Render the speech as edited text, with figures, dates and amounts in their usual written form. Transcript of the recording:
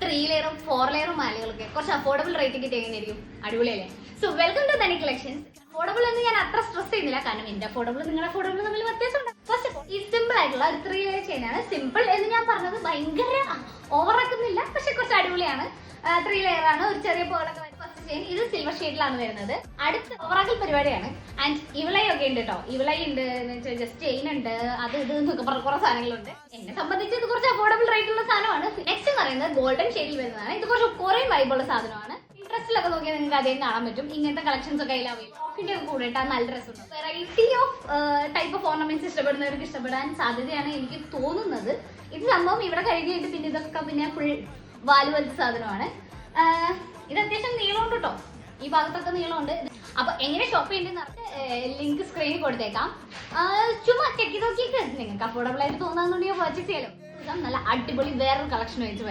3 ലെയറും 4 ലെയറും മാലകളൊക്കെ കുറച്ച് അഫോർഡബിൾ റേറ്റിൽ എങ്ങനെയായിരിക്കും? അടിപൊളിയല്ലേ? So welcome to Dhani collections. Affordable എന്ന് ഞാൻ അത്ര സ്ട്രെസ് ചെയ്യുന്നില്ല, കാരണം എന്റെ അഫോർഡബിൾ നിങ്ങളുടെ അഫോർഡബിൾ തമ്മിൽ വ്യത്യാസമുണ്ട്. ഫസ്റ്റ് ഓഫ് ഓൾ ഈ സിമ്പിൾ ആയിട്ടുള്ള ഒരു 3 ലെയർ ചെയിനാണ്. സിമ്പിൾ എന്ന് ഞാൻ പറഞ്ഞത് ഭയങ്കര ഓവറാക്കുന്നില്ല, പക്ഷെ കുറച്ച് അടിപൊളിയാണ്. 3 ലെയർ ആണ്, ഒരു ചെറിയ പോളൊക്കെ ഫസ്റ്റ് ചെയിൻ. ഇത് സിൽവർ ഷെയ്ഡിലാണ് വരുന്നത്. അടുത്ത ഓവറാക്കൽ പരിപാടിയാണ്. ആൻഡ് ഇവളയൊക്കെ ഉണ്ട് കേട്ടോ. ഇവളൈ ഉണ്ട്, ജസ്റ്റ് ചെയിൻ ഉണ്ട്, അത് ഇത് എന്നൊക്കെ പറഞ്ഞ കുറെ സാധനങ്ങളുണ്ട്. എന്നെ സംബന്ധിച്ച് ഇത് കുറച്ച് അഫോർഡബിൾ റേറ്റ് ഉള്ള സാധനമാണ്. നെക്സ്റ്റ് എന്ന് പറയുന്നത് ഗോൾഡൻ ഷെയ്ഡിൽ വരുന്നതാണ്. ഇത് കുറച്ച് കുറേ വൈബുള്ള സാധനമാണ്. ഇൻട്രസ്റ്റിലൊക്കെ നോക്കിയാൽ നിങ്ങൾക്ക് അധികം കാണാൻ പറ്റും. ഇങ്ങനത്തെ കളക്ഷൻസ് ഒക്കെ അതിൽ അവൈലബിൾ. റോക്കിന്റെ ഒക്കെ കൂടെ ഇട്ടാൽ നല്ല രസമുണ്ട്. Variety of type of ornaments ഇഷ്ടപ്പെടുന്നവർക്ക് ഇഷ്ടപ്പെടാൻ സാധ്യതയാണ് എനിക്ക് തോന്നുന്നത്. ഇത് സംഭവം ഇവിടെ കഴിഞ്ഞിട്ട് പിന്നെ ഇതൊക്കെ പിന്നെ ഫുൾ വാലുവൽ സാധനമാണ്. ഇത് അത്യാവശ്യം നീളമുണ്ട് കേട്ടോ, ഈ ഭാഗത്തൊക്കെ നീളമുണ്ട്. അപ്പൊ എങ്ങനെ ഷോപ്പ് ചെയ്യേണ്ടതെന്ന് ലിങ്ക് സ്ക്രീനിൽ കൊടുത്തേക്കാം. ചുമ്മാ ചെക്ക് ചെയ്ത് നോക്കിയിട്ട് നിങ്ങൾക്ക് അഫോർഡബിൾ ആയിട്ട് തോന്നാന്നുണ്ടെങ്കിൽ പർച്ചേസ് ചെയ്യാലോ. നല്ല അടിപൊളി വേറൊരു കളക്ഷൻ വെച്ച്